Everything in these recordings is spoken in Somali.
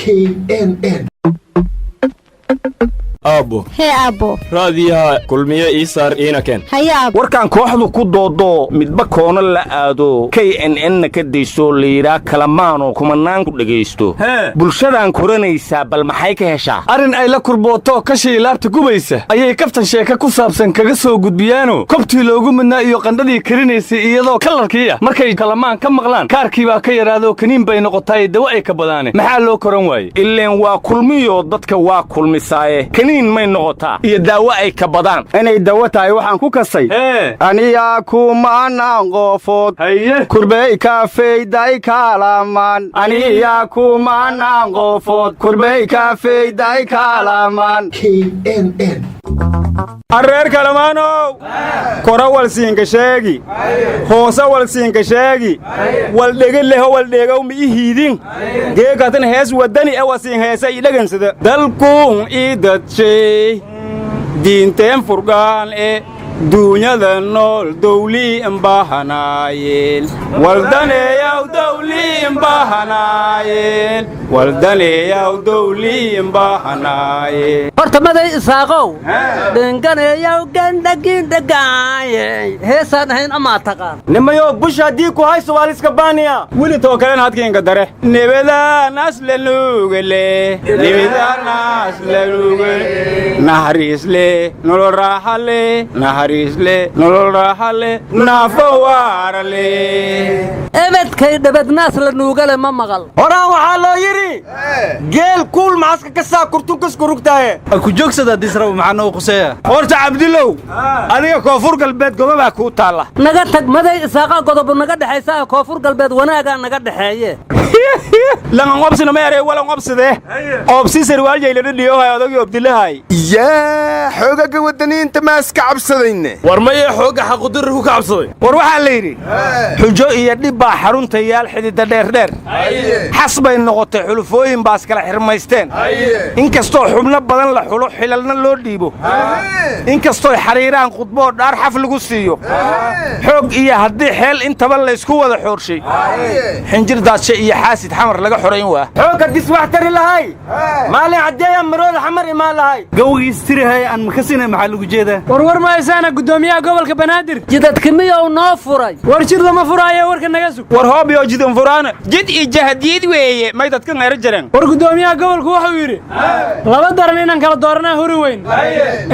KNN Abo. Hey Abo. Raadiyaha kulmiye Isar Inaken. Haya Abo. warkan kooxdu ku doodo midba koona la aado KNN ka deyso leeyaha kalamaano kumanaan ku dhageysto bulshadan koranaysa bal maxay ka heshaa arin ay la kurbooto ka shiilaabta gubaysa ayay kaftan sheeka ku saabsan kaga soo gudbiyaano kobtii loogu midnaa iyo qandhadii karinaysay iyadoo kalarkiya markay kalamaan ka maqlaan kaarkii baa ka yaraado kaniin bay noqotay dawo ay ka badaane maxaa loo koran waayay ileen waa kulmiyo dadka waa kulmisaaye may noqotaa iyo daawo ay ka badaan inay dawo tahay waxaan ku kasay aniya kumanaan qofood kurbey kafeyday kalamaan aniya kumanaan qofood kurbey kafeyday kalamaan KNN areer kalamaanow kora wal siinka sheegi hoosa wal siinka sheegi wal dhega leho wal dheegow mi hiidin geekatan hees wadani ee wasiin heesa ii dhagansada dalkuun ii dadshay diinteen furgaan ee duunyada nool dawlii imbahanaayeen waldaneeyaw dawlii imbahanaayeen waldaneeyaw dawlii imbahanaayeen horta maday isaaqow dhanganeeyaw gandhagiindhagaayey heesaan ahayn amaa taqaan nimayo busha haddii ku hayso waaliska baaniya weli too kalen hadkiinka dare nebadaanaas la nuugale nebadaanaas la nuugale nahariisle nolol raaxale nolol raaxale naafo waarale ebedkay dhabadnaas la nuugale ma maqal horaan waxaa loo yidhi geel kuul macaska ka saa kurtunkasku rugtaaye ku joogsada disraba maxaa noo quseeya horta cabdilow adiga koonfur galbeed gobobaa kuu taalla naga tag maday isaaqa godobu naga dhexaysaa koonfur galbeed wanaagaa naga dhexeeye langan qobsina ma erey walan qobsidee oobsii sarwaaljayladhadhiyohay odagii obdilahay yaa xoogaga waddaniinta maaska cabsadayne war maye xooga xaqudurri ku cabsaday war waxaa la yidhi xujo iyo dhib baa xarunta yaal xididda dheerdheer xas bay noqotay xulufooyin baas kala xirmaysteen inkastoo xubno badan la xulo xilalna loo dhiibo inkastoo xariiraan khudboo dhaar xaf lagu siiyo xoog iyo haddii xeel intaba laysku wada xoorshay xinjir daadshe iyo xaasid xamar laga xorayn waa xoogga dis wax tari lahay maalin caddeeya marooda xamar imaan lahay gawgiis tirihay aan makasina maxaa lagu jeedaa warwar ma haysaana guddoomiyaha gobolka banaadir jidadka miyou noo furay war jid lama furaayo warka naga sug war hoob iyo jidan furaana jid iyo jahadiid weeye may dadka ngayra jireen war guddoomiyaha gobolku wuxuu yidhi laba daran inaan kala dooranaa huri weyn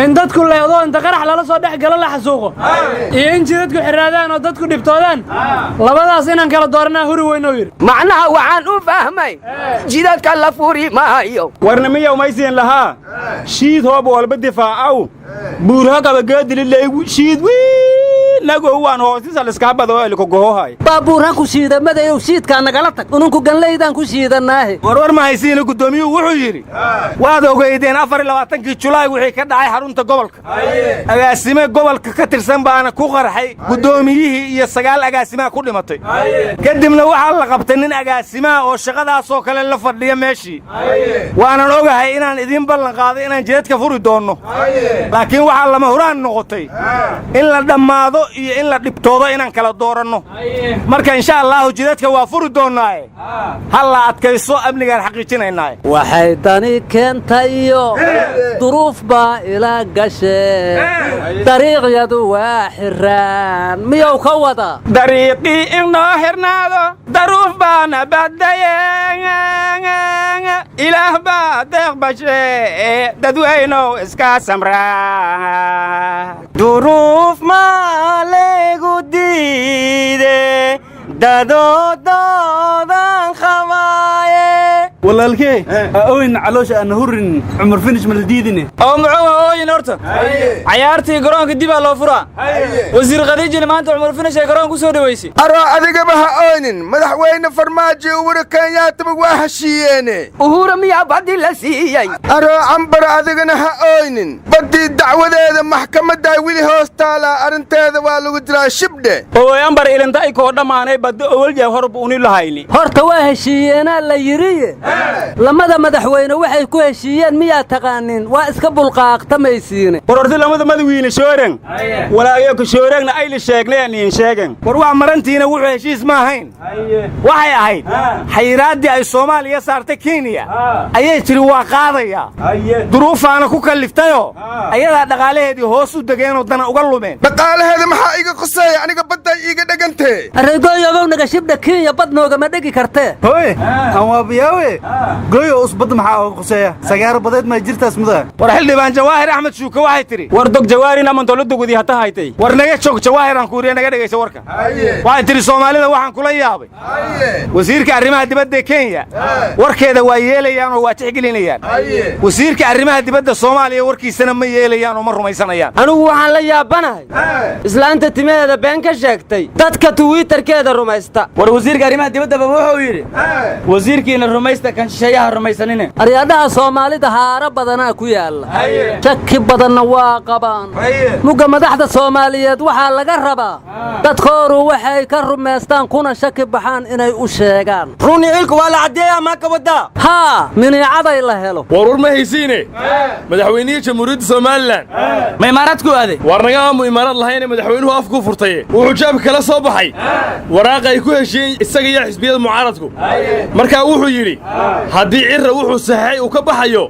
in dadku leedo inta qarax lala soo dhex galo la xasuuqo iyo in jidadku xiraadaan oo dadku dhibtoodaan labadaas inaan kala dooranaa huri weyn oo yidhi macnaha waxaan u fahmay jidadka la furi maayo warna miyow maysiin lahaa shiid hoob walba difaacaw buurha qabageedilileygu shiid nagow waan hoosisa liskaabado eliko gohohay baabuurha ku shiidamadayow shiidkaa nagala tag ununku ganlaydaan ku shiidanaahe warwar ma haysiina guddoomiyuhu wuxuu yidhi waad ogeydeen 24kii julaay wixii ka dhacay xarunta gobolka agaasime gobolka ka tirsan baana ku qarxay guddoomiyihii iyo 9 agaasimaha ku dhimatay kadibna waxaa la qabtay nin agaasimaha oo shaqadaasoo kale la fadhiya meeshii waanan ogahay inaan idiin ballan qaaday inaan jidadka furi doonno laakiin waxaa lama huraan noqotay in la dhammaado iyo in la dhibtoodo inaan kala dooranno marka insha Allah jidadka waa furi doonaa halla adkayso amnigaan xaqiijinaynaa waxay tani keentayo duruuf baa ila gashay dariiqyadu waa xiraan miyuu ka wada dariiqii inoo xirnaado duruuf baana badayeen ilaah baa deeq bashay dadweynow iska samraa duruuf maaleegu diide dadoodan khawaaye walaalkee ooyin caloosh aan hurin Umar finish maldiidine oo muxuu ooyin horta ciyaartii garoonka dib loo furaa wasiir Khadiija maanta Umar finish ay garoonka ku soo dhaweysay aro adiga ma ooyin madaxweyne farmaajo uu Kenyatta waa heshiyeene uhura miya badi la siiyay aro ambar adigana ha ooyin badi dacwadeeda maxkamadda wili hoostaala arinteeda waa lagu diraa shibde oo ambar ilanta ay ko dhamaanay badi awal jeer horba uni lahayni horta waa heshiyeena la yiri lamada madaxweyne waxay ku heshiiyeen miyaa taqaanin waa iska bulqaaqtamaysiine warorti lamada madaxweyne shooran walaayo ku shooranna ay la sheegneen in sheegan war wax marantiina wuxuu heshiis ma ahayn waxay ahayd xayiraadii ay Soomaaliya saartay Kenya ayay tiri waa qaadaya duruufaana ku kaliftayoo ayadaa dhaqaalaheedii hoos u dageen oo dana uga lumeen dhaqaalaheeda maxaa iga qosay aniga badda iga dhagantay aragooyow naga shibda Kenya bad nooga ma dhigi kartee hooy aan waabiyawe gooyo usbad maxaa uga qoseeya sagaar badeed ma jirtaas mudaa war xildhibaan Jawaahir Axmed Shuuka waxay tiri war dog Jawaahirina man dawladda gudi hata haytay war naga joog Jawaahir aan kuuriye naga dhageyso warka waxay tiri Soomaalida waxaan kula yaabay wasiirka arrimaha dibadda Kenya warkeeda waa yeelayaan oo waa tixgelinayaan wasiirka arrimaha dibadda Soomaaliya warkiisana ma yeelayaan oo ma rumaysanayaan anigu waxaan la yaabanahay islaanta timaheeda been ka sheegtay dadka Twitterkeeda rumaysta war wasiirka arrimaha dibadda wuxuu yiri wasiirkiina rumaysta kan shisheeyaha rumaysanine aryaadaha Soomaalida haara badanaa ku yaala shaki badanna waa qabaan muga madaxda Soomaaliyeed waxa laga rabaa dadkooru waxay ka rumaystaan kuna shaki baxaan inay u sheegaan runi ilku wala cadeeya ma ka wada ha miniicaday la helo warur ma haysiine madaxweynaha jamhuuriyadda Soomaaliland ma imaaraadku aaday war naga amu imaarad lahayn madaxweynuhu afku furtay wuxuu jaab kala soo baxay waraaq ay ku heshiin isaga iyo xisbiyada mucaaradku marka wuxuu yiri hadii cirra wuxuu saxay uu ka baxayo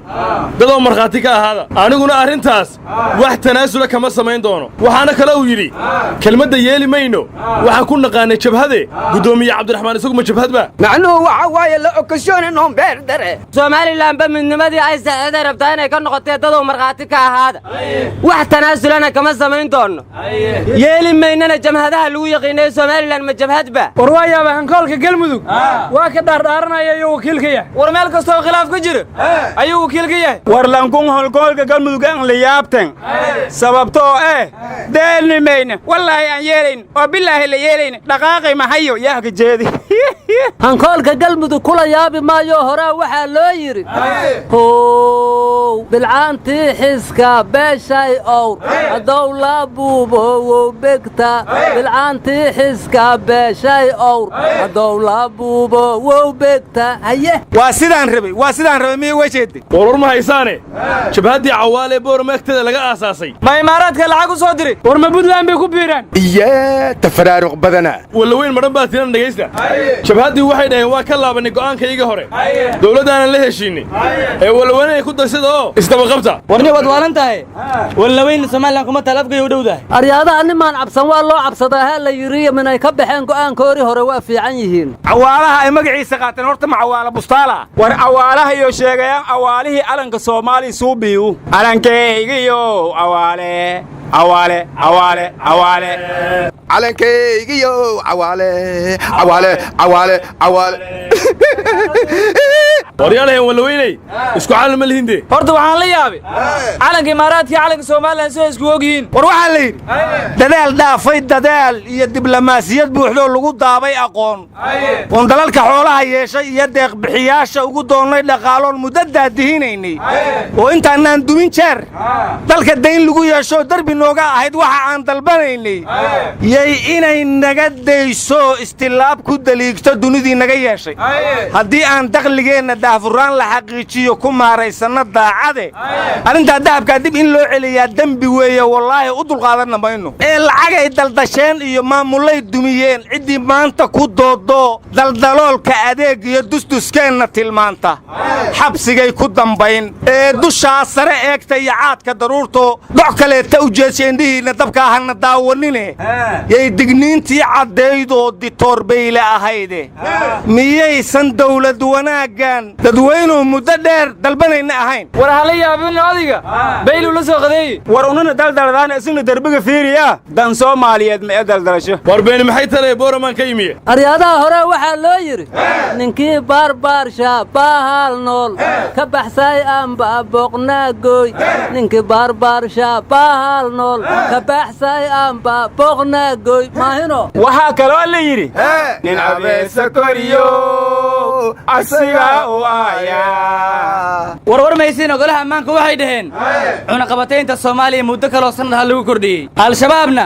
dadoo marxaati ka ahaada aniguna arintaas wax tanaasula kama sameyn doono waxaana kale uu yiri kelmadda yeeli mayno waxa ku naqaanay jabhade gudoomiye Cabdiraxmaan isagu ma jabhadba macnuhu waxa waaye la okashoon inuu beer dare Soomaaliland ba midnimadii ay saacada rabtaa inay ka noqotay dadoo marxaati ka ahaada wax tanaasulana kama sameyn doono yeeli maynana jabhadaha lagu yaqiinay Soomaaliland ma jabhadba war waayaaba hankoolka galmudug waa ka dhaardhaaranaya iyo wakiilka yahay war meel kasto khilaaf ku jiro ayuu wakiilka yahay war lankun holkoolka galmudug aan la yaabtan sababtoo deelnimayna wallahi aan yeelayn oo billahi la yeelayn dhaqaaqay ma hayo yaa ka jeedi hankoolka galmudug kula yaabi maayo hore waxa loo yiri bilcaanti xiska beeshay owr dawla buubo begta bilcaanti xiska beeshay owr dawla buubo begta haye waa sidaan rabay miyay wajeeday warur ma haysaane jabhadii cawaale boormeegtada laga aasaasay ma imaaraadka lacag u soo diray war ma Puntland bay ku biiraan iya tafaraaruq badana wala weyn maran baa tiran dhageysta jabhadii waxay dhaheen waa ka laabanay go'aankayga hore dawladana la heshiinay wala weyn ay ku darsado isdaba qabta warni wad waalantahay wala weyn Soomaaliland kuma talafgay u dhowdahay aryaadaha nimaan cabsan waa loo cabsadaa la yiri minay ka baxeen go'aankoori hore waa fiican yihiin cawaalaha ay magaciisa qaateen horta ma cawaala bustaala war cawaalaha iyo sheegayaan awaalihii alanka Soomaali suubiyu alankeygiyo awaale calankeygiyo cawaale waryaalahan wala weynay isku xal ma lihinde horta waxaan la yaabay calanka imaaraadka calanka Soomaaliland soo isku ogyihiin war waxa la yiri dadaal dhaafay dadaal iyo diblomaasiyad buuxdo lagu daabay aqoon oo dalalka xoolaha yeeshay iyo deeq bixiyaasha ugu doonay dhaqaaloon muddo daadihiinaynay oo intaanaan dumin jeer dalka dayn lagu yeesho darbi nooga ahayd waxa aan dalbanaynay yay inay naga deyso istilaab ku daliigto dunidii naga yeeshay haddii aan dakhligeena daafuraan la xaqiijiyo ku maaraysana daacade arinta dahabka dib in loo celiyaa dambi weeye wallahi u dulqaadan mayno lacag ay daldasheen iyo maamulay dumiyeen cidii maanta ku doodo daldaloolka adeeg iyo dustuskeena tilmaanta xabsigay ku dambayn dusha sare eegta iyo caadka daruurto doc kale ta u jeesheendhiina dabka ahna daawanine yay digniintii cadeeydoo ditoor beyle ahayde miyaysan dawlad wanaagan dadweynuhu muddo dheer dalbanayna ahayn war hala yaabin adiga beylu la soo qadeey war ununa daldaldaan isna darbiga fiiriya dan Soomaaliyeed ma daldalasho war been maxay taray boorman ka yimiye aryaadaha hore waxa loo yiri ninkii barbar shaabahal nool ka baxsay amba boqna gooy ninkii barbar shaabahal nool ka baxsay amba boqna gooy maahino waxa kale oo la yiri nin abeesa koriyo asiga u aaya warwar maysiin ogolaha ammaanka waxay dhaheen cunaqabataynta Soomaaliya muddo kale oo sanad lagu kordhiyay al-shabaabna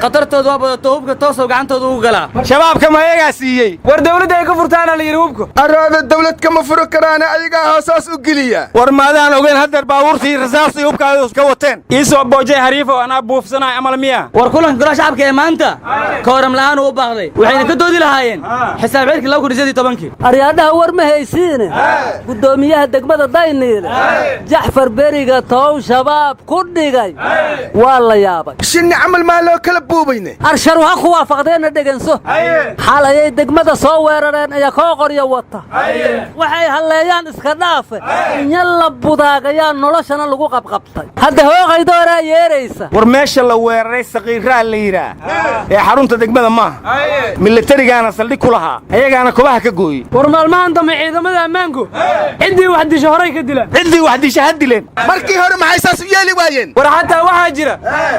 qatartoodu waa badato hubka toos oo gacantooda ugu galaa shabaabka ma ayagaa siiyey war dawladda ay ka furtaana la yiri hubka araada dawlad kama furo karaan ayagaa hoosaas u geliya war maadaan ogeyn haddeer baabuurtii rasaastii hubkaada ka wateen iisoo boojay hariifo anaa buufsanay amal miya war kulanka golaha shacabka ee maanta kooram la'aan u baaqday waxayna ka doodi lahaayeen xisaab cirki 2017 aryaadaha war ma haysiine gudoomiyaha degmada Dayniile Jaxfar Beriga tow shabaab ku dhigay waa la yaabay shinni camal ma loo kala buubayne arshar waxa ku waafaqdeena dheganso xalayay degmada soo weerareen ayaa koo qoryo wata waxay haleeyaan iska dhaafe yalla budaagayaan noloshana lagu qabqabtay hadda hooqay dooraa yeeraysa war meesha la weeraray saqiiraa la yiraa ee xarunta degmada ma militarigaana saldhig ku lahaa ayagaana kubaha ka gooyay war maalmahan dambe ciidamada ammaanku ciddii wax disho horay ka dilaan ciddii wax disho ha dileen markii hore maxay saas u yeeli waayeen war xataa waxaa jira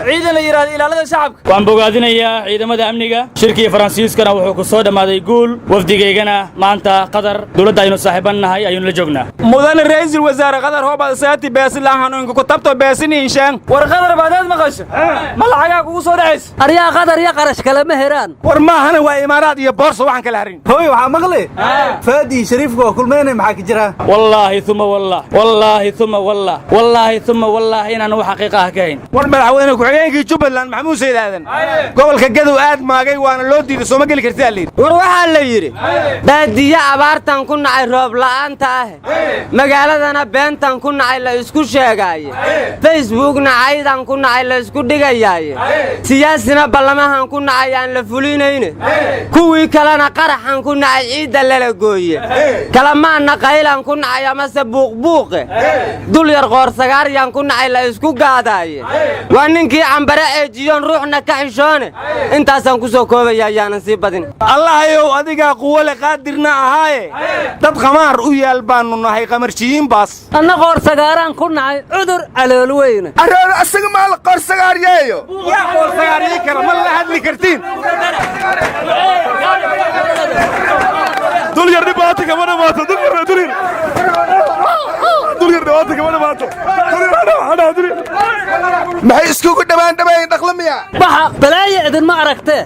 ciidan la yiraahdo ilaalada shacabka waan bogaadinayaa ciidamada amniga shirkii Faransiiskana wuxuu ku soo dhamaaday guul wafdigeygana maanta qadar dawladda aynu saaxiibanahay aynu la joognaa mudan ra'iisul wasaare qadar hooba saati beesilaan inuu ku tabto beesiniishan war qadar baadaad maqasho ma lacagaa kugu soo dhacays aryaa qadar iyo qarash kale ma heraan war maahana waa imaaraad iyo boorso waxaan kala harin hooy waxa maqli faadi shariifku waa kulmeynay maxaa ka jira wallahi thumma wallahi inaan wax xaqiiqo ah kahayn war madaxweyne ku xigeenkii Jubbaland Maxamuud Sayidaadan gobolka Gadow aad maagay waana loo diiday soo ma gali kartaa leeyahay war waxa la yiri baadiya abaartan ku nacay roob la'aanta ah magaaladana beentan ku nacay la isku sheegay Facebook nacaydan ku nacay la isku dhigayay siyaasina ballamahan ku nacay aan la fulinayne kuwii kalena qaraxan ku nacay ciida la gooyay kalamaana qaylan ku nacay ama buuqbuuqe dul yar qoor sagaaryan ku nacay la isku gaadaaye waa ninkii cambare ee jiyoon ruuxna ka xishoone intaasaan ku soo koobaya ayaanan sii badin allahayow adiga quwale qaadirna ahaaye dad qamaar u yaal baanu nahay qamarjiin baas anna qoor sagaaraan ku nacay cudur calool weyne araada asaga ma la qoor sagaaryeeyo yaa qoor sagaaryi kara ma la hadli kartiin dul yar dhibaato kama dhamaato maxay iskugu dhawaan dhawayn dhaqlamiya baxa balaaye idin ma aragtee